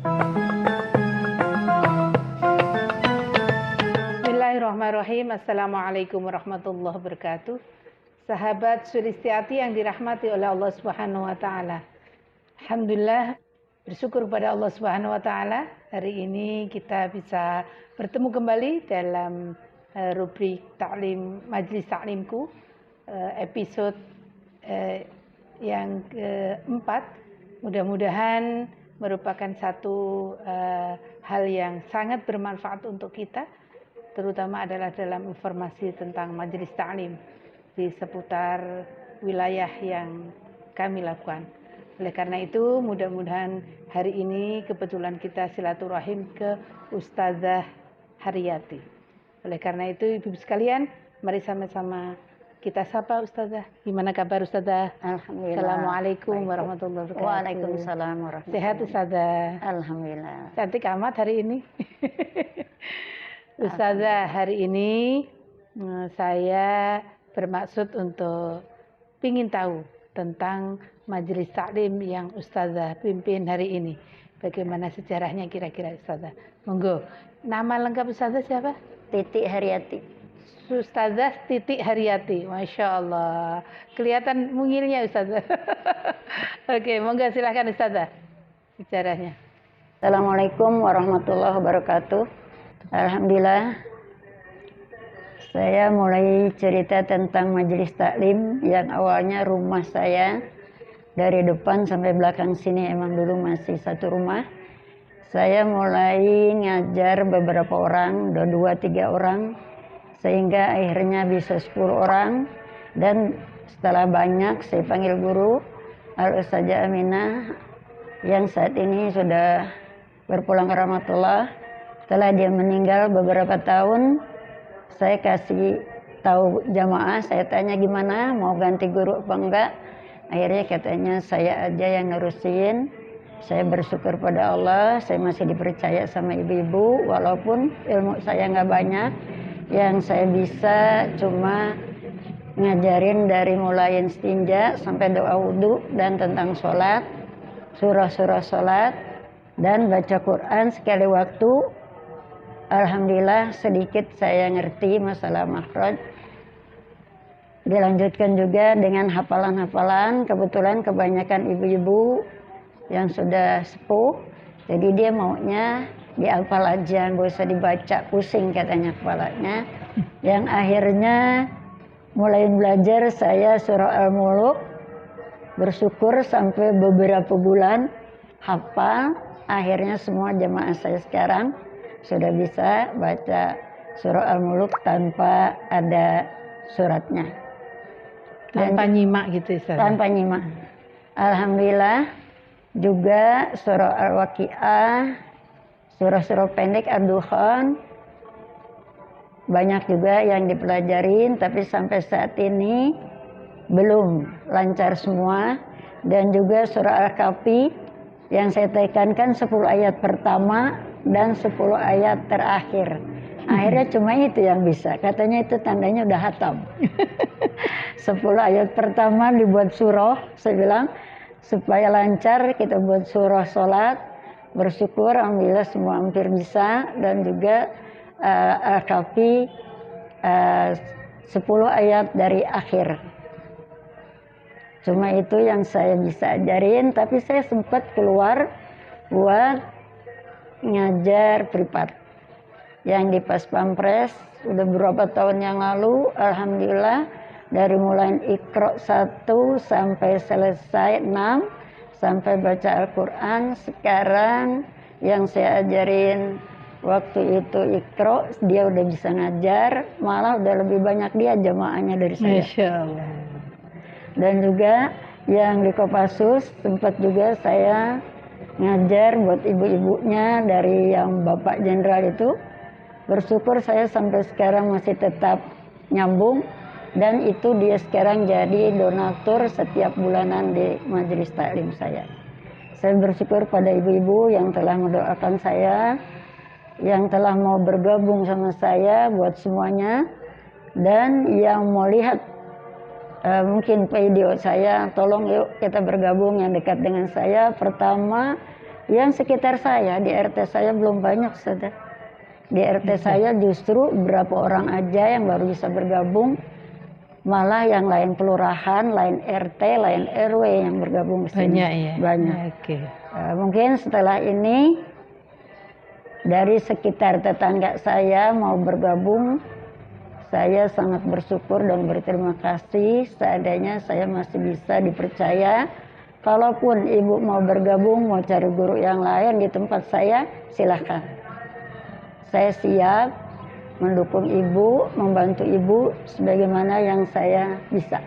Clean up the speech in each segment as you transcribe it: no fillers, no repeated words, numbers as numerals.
Bismillahirrahmanirrahim. Assalamualaikum warahmatullahi wabarakatuh. Sahabat Sulistiati yang dirahmati oleh Allah Subhanahu wa taala. Alhamdulillah, bersyukur kepada Allah Subhanahu wa taala, hari ini kita bisa bertemu kembali dalam rubrik Ta'lim Majlis Ta'limku, episode yang keempat. Mudah-mudahan merupakan satu hal yang sangat bermanfaat untuk kita, terutama adalah dalam informasi tentang majelis ta'lim di seputar wilayah yang kami lakukan. Oleh karena itu, mudah-mudahan hari ini kebetulan kita silaturahim ke Ustazah Haryati. Oleh karena itu, Ibu sekalian, mari sama-sama kita sapa Ustazah. Gimana kabar Ustazah? Alhamdulillah. Assalamualaikum warahmatullahi wabarakatuh. Waalaikumsalam warahmatullahi Sehat Ustazah? Alhamdulillah. Cantik amat hari ini. Ustazah, hari ini saya bermaksud untuk ingin tahu tentang majelis taklim yang Ustazah pimpin hari ini. Bagaimana sejarahnya kira-kira Ustazah? Monggo. Nama lengkap Ustazah siapa? Titik Haryati. Ustazah Titik Haryati. Masya Allah. Kelihatan mungilnya Ustazah. Oke, monggo silahkan Ustazah. Sejarahnya. Assalamualaikum warahmatullahi wabarakatuh. Alhamdulillah. Saya mulai cerita tentang majelis taklim yang awalnya rumah saya dari depan sampai belakang sini emang dulu masih satu rumah. Saya mulai ngajar beberapa orang, 2-3 orang, sehingga akhirnya bisa 10 orang. Dan setelah banyak saya panggil guru Al-Ustazah Aminah yang saat ini sudah berpulang ke rahmatullah. Setelah dia meninggal beberapa tahun, saya kasih tahu jamaah, saya tanya gimana, mau ganti guru apa enggak. Akhirnya katanya saya aja yang nerusin. Saya bersyukur pada Allah, saya masih dipercaya sama ibu-ibu, walaupun ilmu saya nggak banyak. Yang saya bisa cuma ngajarin dari mulai istinja sampai doa wudhu dan tentang sholat, surah-surah sholat, dan baca Quran sekali waktu. Alhamdulillah sedikit saya ngerti masalah makhraj. Dilanjutkan juga dengan hafalan-hafalan. Kebetulan kebanyakan ibu-ibu yang sudah sepuh, jadi dia maunya dihafal aja, gak usah dibaca, pusing katanya kepalanya. Yang akhirnya mulai belajar saya surah Al-Muluk. Bersyukur sampai beberapa bulan hafal. Akhirnya semua jemaah saya sekarang sudah bisa baca surah Al-Muluk tanpa ada suratnya. Tanpa nyimak gitu Ustazah? Tanpa nyimak. Alhamdulillah. Juga surah Al-Waqi'ah, surah-surah pendek Ad-Dukhan, banyak juga yang dipelajarin, tapi sampai saat ini belum lancar semua. Dan juga surah Al-Kahfi yang saya tekankan 10 ayat pertama dan 10 ayat terakhir. Akhirnya cuma itu yang bisa. Katanya itu tandanya udah hatam. 10 ayat pertama dibuat surah. Saya bilang supaya lancar kita buat surah sholat. Bersyukur alhamdulillah semua hampir bisa. Dan juga Al-Kahfi 10 ayat dari akhir. Cuma itu yang saya bisa ajarin. Tapi saya sempat keluar buat ngajar privat yang di Pas Pampres udah beberapa tahun yang lalu. Alhamdulillah dari mulai Iqra 1 sampai selesai 6 sampai baca Al-Quran. Sekarang yang saya ajarin waktu itu Iqra, dia udah bisa ngajar, malah udah lebih banyak dia jamaahnya dari saya. Masya Allah. Dan juga yang di Kopassus sempat juga saya ngajar buat ibu-ibunya dari yang Bapak Jenderal itu. Bersyukur saya sampai sekarang masih tetap nyambung. Dan itu dia sekarang jadi donatur setiap bulanan di majelis taklim saya. Saya bersyukur pada ibu-ibu yang telah mendoakan saya, yang telah mau bergabung sama saya buat semuanya. Dan yang mau lihat mungkin video saya, tolong yuk kita bergabung yang dekat dengan saya. Pertama Yang sekitar saya, di RT saya belum banyak, Ustazah. Di RT saya justru berapa orang aja yang baru bisa bergabung, malah yang lain kelurahan, lain RT, lain RW yang bergabung ke sini. Banyak ya? Banyak. Oke. Mungkin setelah ini dari sekitar tetangga saya mau bergabung, saya sangat bersyukur dan berterima kasih. Seadanya saya masih bisa dipercaya. Kalaupun ibu mau bergabung, mau cari guru yang lain di tempat saya, silahkan. Saya siap mendukung ibu, membantu ibu sebagaimana yang saya bisa.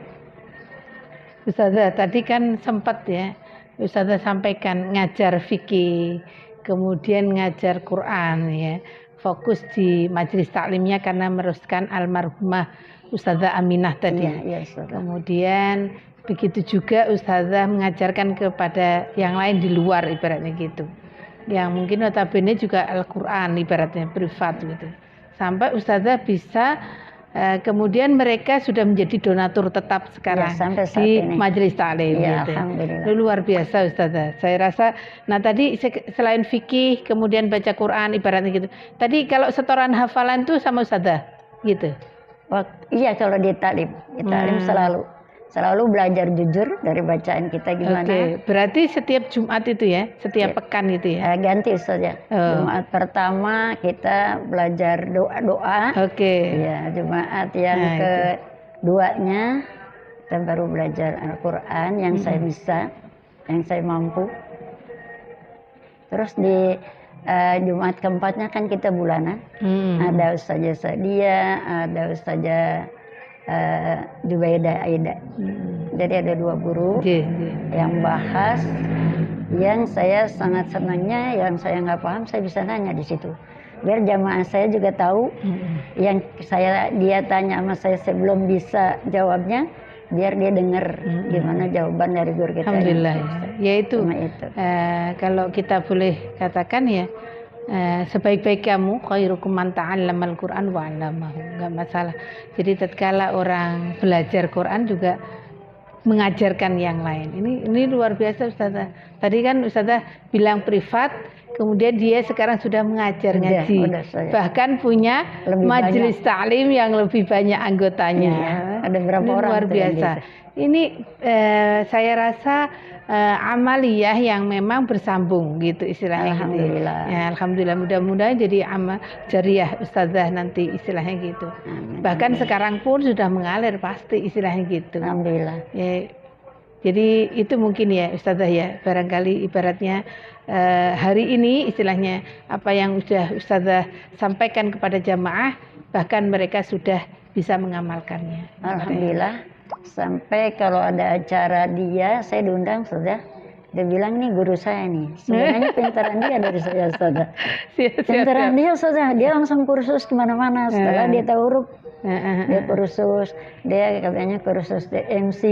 Ustazah, tadi kan sempat ya, Ustazah sampaikan ngajar fikih, kemudian ngajar Quran ya. Fokus di majelis taklimnya karena meneruskan almarhumah Ustazah Aminah tadi. Iya, Ustazah. Kemudian begitu juga Ustazah mengajarkan kepada yang lain di luar ibaratnya gitu. Yang mungkin notabene juga Al-Quran ibaratnya privat gitu. Sampai Ustazah bisa kemudian mereka sudah menjadi donatur tetap sekarang Ya, sampai saat di ini. majelis taklim Ya, gitu. alhamdulillah. Luar biasa Ustazah. Saya rasa, nah tadi selain fikih kemudian baca Quran ibaratnya gitu. Tadi kalau setoran hafalan tuh sama Ustazah gitu. Iya, kalau di taklim selalu belajar jujur dari bacaan kita gimana. Oke, berarti setiap Jumat itu ya, setiap pekan itu ya. Ganti saja. Jumat pertama kita belajar doa-doa. Oke. Ya, Jumat yang keduanya kita baru belajar Al-Quran yang saya bisa, yang saya mampu. Terus di Jumat keempatnya kan kita bulanan. Ada Ustazah Sadia, ada Ustazah Jubaidah Aida. Jadi ada 2 guru yang bahas, yang saya sangat senangnya, yang saya nggak paham saya bisa nanya di situ. Biar jamaah saya juga tahu, yang dia tanya sama saya belum bisa jawabnya, biar dia dengar gimana jawaban dari guru kita. Alhamdulillah. Ya itu. Kalau kita boleh katakan ya, sebaik-baik kamu khairukum man ta'allamal Qur'an wa 'allamahu, enggak masalah. Jadi tatkala orang belajar Quran juga mengajarkan yang lain. Ini luar biasa Ustazah. Tadi kan Ustazah bilang privat, kemudian dia sekarang sudah mengajar ngaji. Bahkan punya majelis taklim yang lebih banyak anggotanya. Iya, ada berapa orang luar biasa. Ini saya rasa amaliyah yang memang bersambung gitu istilahnya. Alhamdulillah. Gitu. Ya, alhamdulillah, mudah-mudahan jadi amal jariah Ustazah nanti istilahnya gitu. Amin. Bahkan sekarang pun sudah mengalir pasti istilahnya gitu. Alhamdulillah. Ya, jadi itu mungkin ya Ustazah ya, barangkali ibaratnya hari ini istilahnya apa yang sudah Ustazah sampaikan kepada jamaah, bahkan mereka sudah bisa mengamalkannya. Alhamdulillah. Sampai kalau ada acara dia, saya diundang saja. Dia bilang nih guru saya nih. Sebenarnya pintaran dia dari saya saja. Pintaran dia saja. Dia langsung kursus kemana-mana. Setelah dia tahu huruf, dia kursus. Dia katanya kursus MC,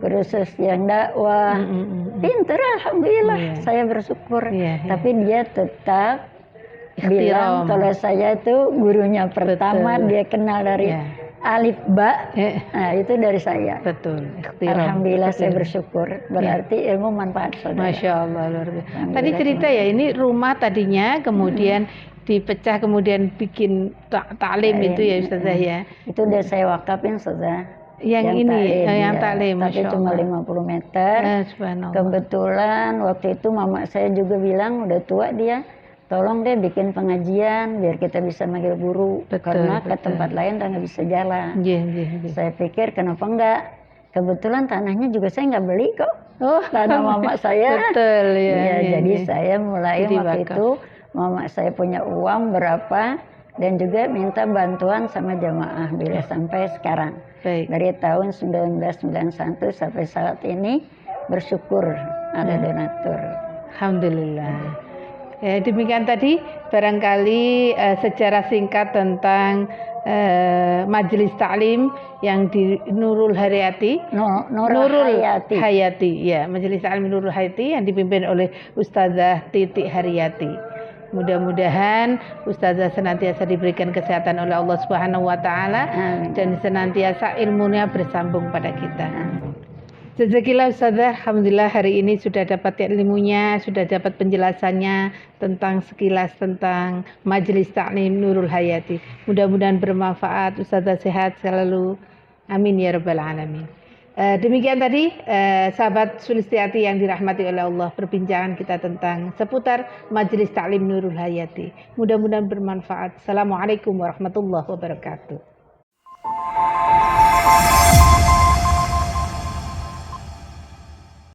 kursus yang dakwah. Pintar, alhamdulillah. Saya bersyukur. Tapi dia tetap bilang kalau saya itu gurunya pertama. Dia kenal dari alif ba, nah itu dari saya. Betul. Alhamdulillah saya bersyukur. Berarti ilmu manfaat saudara. Masya Allah luar biasa. Tadi cerita ya, ini rumah tadinya kemudian dipecah kemudian bikin taklim itu ya Ustazah ya. Itu udah saya wakafin saudara. Yang ini yang taklim. Tapi cuma 50 meter. Kebetulan waktu itu mama saya juga bilang udah tua dia. Tolong deh bikin pengajian biar kita bisa manggil guru. Karena ke tempat lain udah nggak bisa jalan. Saya pikir kenapa enggak. Kebetulan tanahnya juga saya nggak beli kok. Tanah mama saya. Betul ya. Jadi saya mulai waktu itu mama saya punya uang berapa dan juga minta bantuan sama jamaah bila sampai sekarang. Dari tahun 1991 sampai saat ini bersyukur ada donatur. Alhamdulillah. Ya, demikian tadi barangkali sejarah singkat tentang majelis taklim yang di Nurul Hayati. Hayati. Ya, majelis taklim Nurul Hayati yang dipimpin oleh Ustazah Titik Haryati. Mudah-mudahan Ustazah senantiasa diberikan kesehatan oleh Allah Subhanahu wa taala dan senantiasa ilmunya bersambung pada kita. Jazakillah Ustazah, alhamdulillah hari ini sudah dapat ilmunya, sudah dapat penjelasannya tentang sekilas tentang Majelis Ta'lim Nurul Hayati. Mudah-mudahan bermanfaat, Ustazah sehat selalu. Amin ya rabbal alamin. Demikian tadi sahabat Sulistiati yang dirahmati oleh Allah, perbincangan kita tentang seputar Majelis Ta'lim Nurul Hayati. Mudah-mudahan bermanfaat. Assalamualaikum warahmatullahi wabarakatuh.